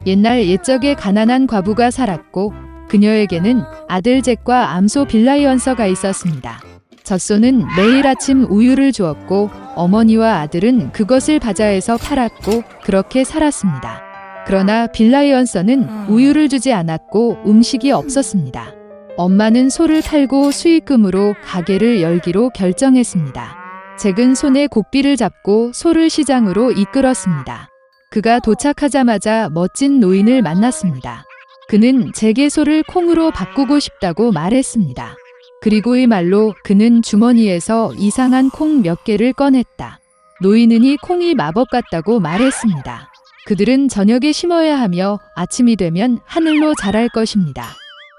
옛날 옛적에 가난한 과부가 살았고 그녀에게는 아들 잭과 암소 빌라이언서가 있었습니다. 젖소는 매일 아침 우유를 주었고 어머니와 아들은 그것을 바자회에서 팔았고 그렇게 살았습니다. 그러나 빌라이언서는 우유를 주지 않았고 음식이 없었습니다. 엄마는 소를 팔고 수익금으로 가게를 열기로 결정했습니다. 잭은 손에 고삐를 잡고 소를 시장으로 이끌었습니다. 그가 도착하자마자 멋진 노인을 만났습니다. 그는 잭의 소를 콩으로 바꾸고 싶다고 말했습니다. 그리고 이 말로 그는 주머니에서 이상한 콩 몇 개를 꺼냈다. 노인은 이 콩이 마법 같다고 말했습니다. 그들은 저녁에 심어야 하며 아침이 되면 하늘로 자랄 것입니다.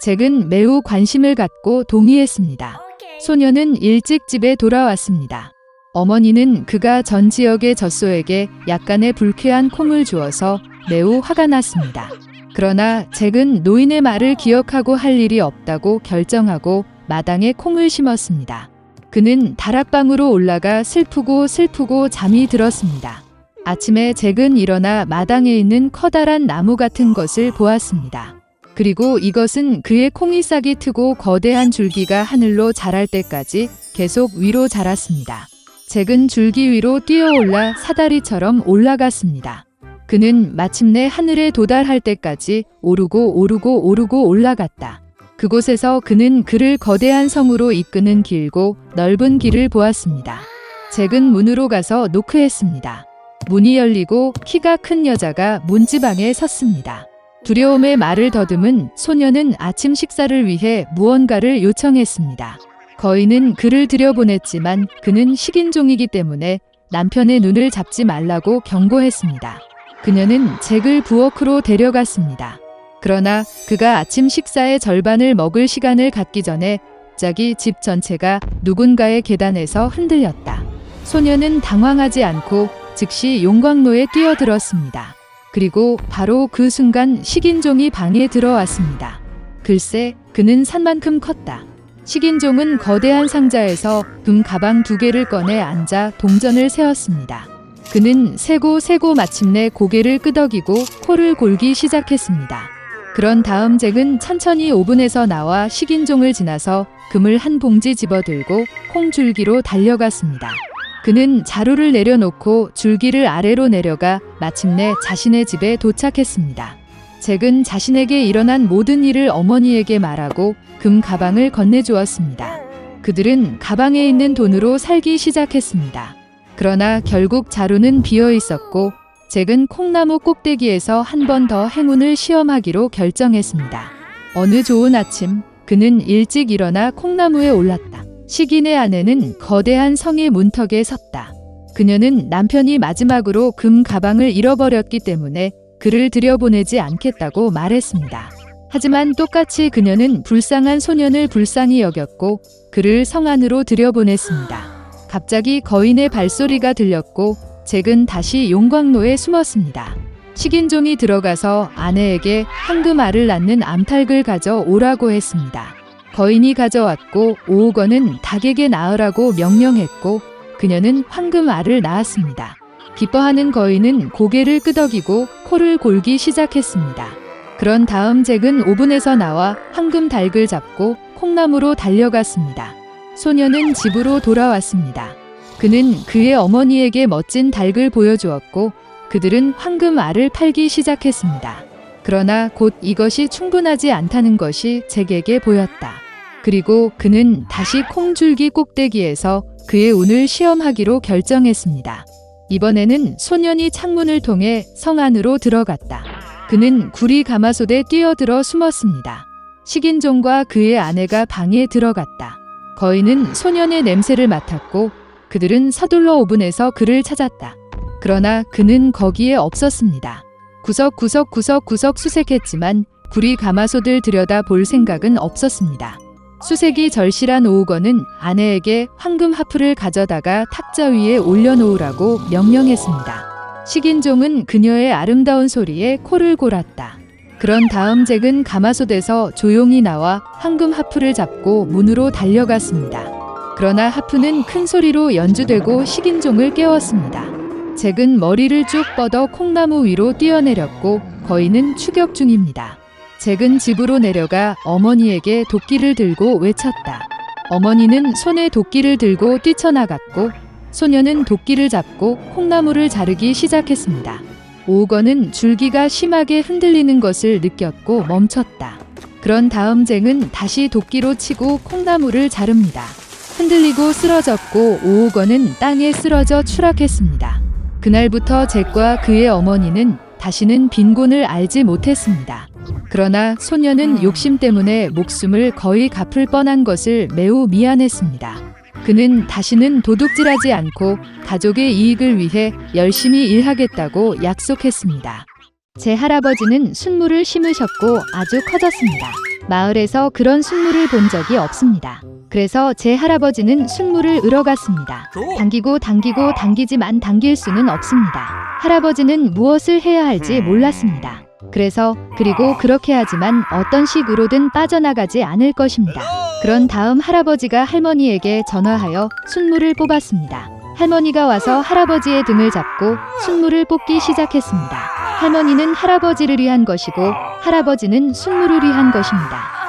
잭은 매우 관심을 갖고 동의했습니다. 소녀는 일찍 집에 돌아왔습니다. 어머니는 그가 전 지역의 젖소에게 약간의 불쾌한 콩을 주어서 매우 화가 났습니다. 그러나 잭은 노인의 말을 기억하고 할 일이 없다고 결정하고 마당에 콩을 심었습니다. 그는 다락방으로 올라가 슬프고 잠이 들었습니다. 아침에 잭은 일어나 마당에 있는 커다란 나무 같은 것을 보았습니다. 그리고 이것은 그의 콩이 싹이 트고 거대한 줄기가 하늘로 자랄 때까지 계속 위로 자랐습니다. 잭은 줄기 위로 뛰어올라 사다리처럼 올라갔습니다. 그는 마침내 하늘에 도달할 때까지 오르고 올라갔다. 그곳에서 그는 그를 거대한 성으로 이끄는 길고 넓은 길을 보았습니다. 잭은 문으로 가서 노크했습니다. 문이 열리고 키가 큰 여자가 문지방에 섰습니다. 두려움에 말을 더듬은 소녀는 아침 식사를 위해 무언가를 요청했습니다. 거인은 그를 들여보냈지만 그는 식인종이기 때문에 남편의 눈을 잡지 말라고 경고했습니다. 그녀는 잭을 부엌으로 데려갔습니다. 그러나 그가 아침 식사의 절반을 먹을 시간을 갖기 전에 갑자기 집 전체가 누군가의 계단에서 흔들렸다. 소녀는 당황하지 않고 즉시 용광로에 뛰어들었습니다. 그리고 바로 그 순간 식인종이 방에 들어왔습니다. 글쎄, 그는 산만큼 컸다. 식인종은 거대한 상자에서 금 가방 2개를 꺼내 앉아 동전을 세었습니다. 그는 세고 마침내 고개를 끄덕이고 코를 골기 시작했습니다. 그런 다음 잭은 천천히 오븐에서 나와 식인종을 지나서 금을 한 봉지 집어들고 콩줄기로 달려갔습니다. 그는 자루를 내려놓고 줄기를 아래로 내려가 마침내 자신의 집에 도착했습니다. 잭은 자신에게 일어난 모든 일을 어머니에게 말하고 금 가방을 건네주었습니다. 그들은 가방에 있는 돈으로 살기 시작했습니다. 그러나 결국 자루는 비어 있었고 잭은 콩나무 꼭대기에서 한 번 더 행운을 시험하기로 결정했습니다. 어느 좋은 아침 그는 일찍 일어나 콩나무에 올랐다. 식인의 아내는 거대한 성의 문턱에 섰다. 그녀는 남편이 마지막으로 금 가방을 잃어버렸기 때문에 그를 들여보내지 않겠다고 말했습니다. 하지만 똑같이 그녀는 불쌍한 소년을 불쌍히 여겼고 그를 성 안으로 들여보냈습니다. 갑자기 거인의 발소리가 들렸고 잭은 다시 용광로에 숨었습니다. 식인종이 들어가서 아내에게 황금알을 낳는 암탉을 가져오라고 했습니다. 거인이 가져왔고 5억 원은 닭에게 낳으라고 명령했고 그녀는 황금알을 낳았습니다. 기뻐하는 거인은 고개를 끄덕이고 코를 골기 시작했습니다. 그런 다음 잭은 오븐에서 나와 황금 닭을 잡고 콩나무로 달려갔습니다. 소녀는 집으로 돌아왔습니다. 그는 그의 어머니에게 멋진 닭을 보여주었고 그들은 황금알을 팔기 시작했습니다. 그러나 곧 이것이 충분하지 않다는 것이 잭에게 보였다. 그리고 그는 다시 콩줄기 꼭대기에서 그의 운을 시험하기로 결정했습니다. 이번에는 소년이 창문을 통해 성 안으로 들어갔다. 그는 구리 가마솥에 뛰어들어 숨었습니다. 식인종과 그의 아내가 방에 들어갔다. 거인은 소년의 냄새를 맡았고 그들은 서둘러 오븐에서 그를 찾았다. 그러나 그는 거기에 없었습니다. 구석구석 수색했지만 구리 가마솥을 들여다 볼 생각은 없었습니다. 수색이 절실한 오우건은 아내에게 황금 하프를 가져다가 탁자 위에 올려놓으라고 명령했습니다. 식인종은 그녀의 아름다운 소리에 코를 골았다. 그런 다음 잭은 가마솥에서 조용히 나와 황금 하프를 잡고 문으로 달려갔습니다. 그러나 하프는 큰 소리로 연주되고 식인종을 깨웠습니다. 잭은 머리를 쭉 뻗어 콩나무 위로 뛰어내렸고 거인은 추격 중입니다. 잭은 집으로 내려가 어머니에게 도끼를 들고 외쳤다. 어머니는 손에 도끼를 들고 뛰쳐나갔고 소녀는 도끼를 잡고 콩나무를 자르기 시작했습니다. 오건은 줄기가 심하게 흔들리는 것을 느꼈고 멈췄다. 그런 다음 잭은 다시 도끼로 치고 콩나무를 자릅니다. 흔들리고 쓰러졌고 오건은 땅에 쓰러져 추락했습니다. 그날부터 잭과 그의 어머니는 다시는 빈곤을 알지 못했습니다. 그러나 소녀는 욕심 때문에 목숨을 거의 갚을 뻔한 것을 매우 미안했습니다. 그는 다시는 도둑질하지 않고 가족의 이익을 위해 열심히 일하겠다고 약속했습니다. 제 할아버지는 순무를 심으셨고 아주 커졌습니다. 마을에서 그런 순무를 본 적이 없습니다. 그래서 제 할아버지는 순무를 으러갔습니다. 당기고 당기지만 당길 수는 없습니다. 할아버지는 무엇을 해야 할지 몰랐습니다. 그리고 그렇게 하지만 어떤 식으로든 빠져나가지 않을 것입니다. 그런 다음 할아버지가 할머니에게 전화하여 순무를 뽑았습니다. 할머니가 와서 할아버지의 등을 잡고 순무를 뽑기 시작했습니다. 할머니는 할아버지를 위한 것이고 할아버지는 순무를 위한 것입니다.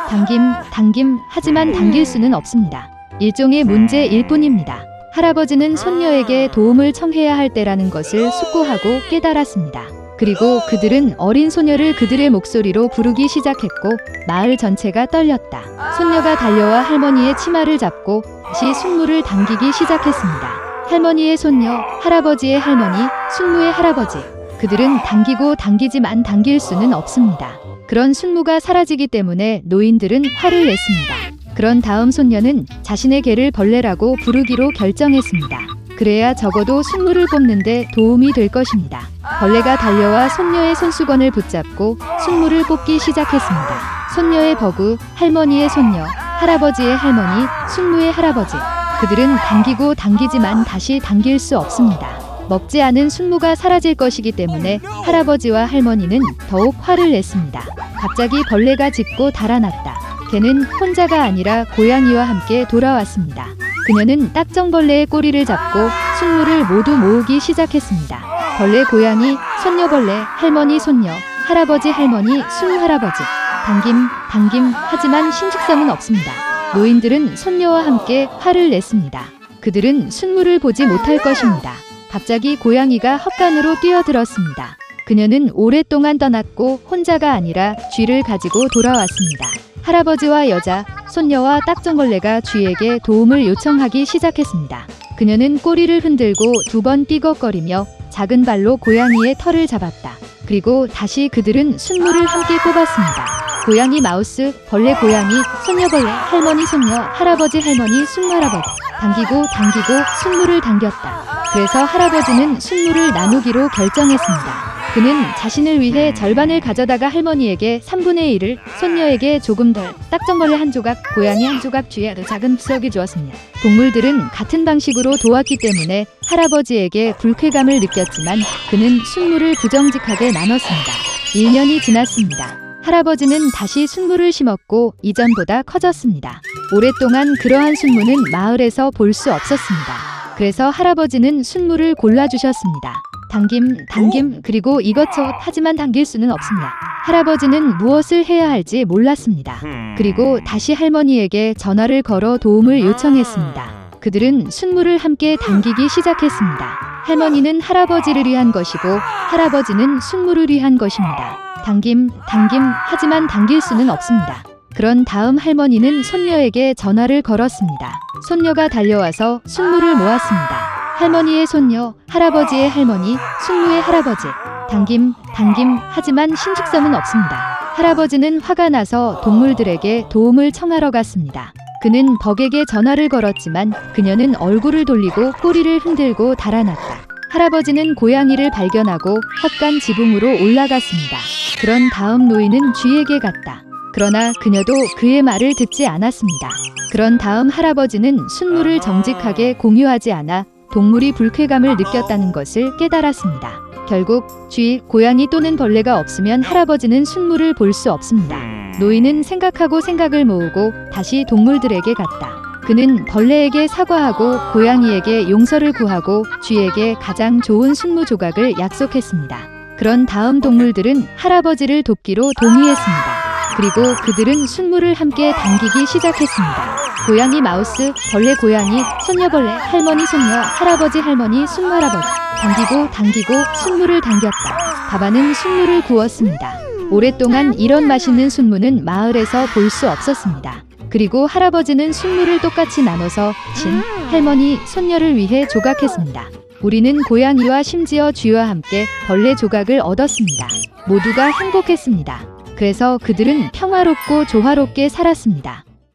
당김 하지만 당길 수는 없습니다. 일종의 문제일 뿐입니다. 할아버지는 손녀에게 도움을 청해야 할 때라는 것을 숙고하고 깨달았습니다. 그리고 그들은 어린 소녀를 그들의 목소리로 부르기 시작했고 마을 전체가 떨렸다. 손녀가 달려와 할머니의 치마를 잡고 다시 순무를 당기기 시작했습니다. 할머니의 손녀, 할아버지의 할머니, 순무의 할아버지. 그들은 당기고 당기지만 당길 수는 없습니다. 그런 순무가 사라지기 때문에 노인들은 화를 냈습니다. 그런 다음 손녀는 자신의 개를 벌레라고 부르기로 결정했습니다. 그래야 적어도 순무를 뽑는데 도움이 될 것입니다. 벌레가 달려와 손녀의 손수건을 붙잡고 순무를 뽑기 시작했습니다. 손녀의 버그, 할머니의 손녀, 할아버지의 할머니, 순무의 할아버지. 그들은 당기고 당기지만 다시 당길 수 없습니다. 먹지 않은 순무가 사라질 것이기 때문에 할아버지와 할머니는 더욱 화를 냈습니다. 갑자기 벌레가 짖고 달아났다. 개는 혼자가 아니라 고양이와 함께 돌아왔습니다. 그녀는 딱정벌레의 꼬리를 잡고 순무를 모두 모으기 시작했습니다. 벌레 고양이, 손녀벌레, 할머니 손녀, 할아버지 할머니, 순무 할아버지. 당김 하지만 신축성은 없습니다. 노인들은 손녀와 함께 화를 냈습니다. 그들은 순무를 보지 못할 것입니다. 갑자기 고양이가 헛간으로 뛰어들었습니다. 그녀는 오랫동안 떠났고 혼자가 아니라 쥐를 가지고 돌아왔습니다. 할아버지와 여자, 손녀와 딱정벌레가 쥐에게 도움을 요청하기 시작했습니다. 그녀는 꼬리를 흔들고 2번 삐걱거리며 작은 발로 고양이의 털을 잡았다. 그리고 다시 그들은 순무를 함께 뽑았습니다. 고양이 마우스, 벌레 고양이, 손녀벌레, 할머니 손녀, 할아버지 할머니, 순무 할아버지. 당기고 순무를 당겼다. 그래서 할아버지는 순무를 나누기로 결정했습니다. 그는 자신을 위해 절반을 가져다가 할머니에게 3분의 1을, 손녀에게 조금 덜, 딱정벌레 한 조각, 고양이 한 조각, 쥐에 아주 작은 부석이 주었습니다. 동물들은 같은 방식으로 도왔기 때문에 할아버지에게 불쾌감을 느꼈지만 그는 순무를 부정직하게 나눴습니다. 1년이 지났습니다. 할아버지는 다시 순무를 심었고 이전보다 커졌습니다. 오랫동안 그러한 순무는 마을에서 볼 수 없었습니다. 그래서 할아버지는 순무를 골라주셨습니다. 당김 그리고 이것저것 하지만 당길 수는 없습니다. 할아버지는 무엇을 해야 할지 몰랐습니다. 그리고 다시 할머니에게 전화를 걸어 도움을 요청했습니다. 그들은 순무를 함께 당기기 시작했습니다. 할머니는 할아버지를 위한 것이고 할아버지는 순무를 위한 것입니다. 당김 하지만 당길 수는 없습니다. 그런 다음 할머니는 손녀에게 전화를 걸었습니다. 손녀가 달려와서 순무를 모았습니다. 할머니의 손녀, 할아버지의 할머니, 순무의 할아버지. 당김 하지만 신축성은 없습니다. 할아버지는 화가 나서 동물들에게 도움을 청하러 갔습니다. 그는 벅에게 전화를 걸었지만 그녀는 얼굴을 돌리고 꼬리를 흔들고 달아났다. 할아버지는 고양이를 발견하고 헛간 지붕으로 올라갔습니다. 그런 다음 노인은 쥐에게 갔다. 그러나 그녀도 그의 말을 듣지 않았습니다. 그런 다음 할아버지는 순무를 정직하게 공유하지 않아 동물이 불쾌감을 느꼈다는 것을 깨달았습니다. 결국 쥐, 고양이 또는 벌레가 없으면 할아버지는 순무를 볼 수 없습니다. 노인은 생각을 모으고 다시 동물들에게 갔다. 그는 벌레에게 사과하고 고양이에게 용서를 구하고 쥐에게 가장 좋은 순무 조각을 약속했습니다. 그런 다음 동물들은 할아버지를 돕기로 동의했습니다. 그리고 그들은 순무를 함께 당기기 시작했습니다. 고양이 마우스, 벌레 고양이, 손녀벌레, 할머니 손녀, 할아버지 할머니, 순무 할아버지. 당기고 순무를 당겼다. 바바는 순무를 구웠습니다. 오랫동안 이런 맛있는 순무는 마을에서 볼 수 없었습니다. 그리고 할아버지는 순무를 똑같이 나눠서 할머니, 손녀를 위해 조각했습니다. 우리는 고양이와 심지어 쥐와 함께 벌레 조각을 얻었습니다. 모두가 행복했습니다. 그래서 그들은 평화롭고 조화롭게 살았습니다.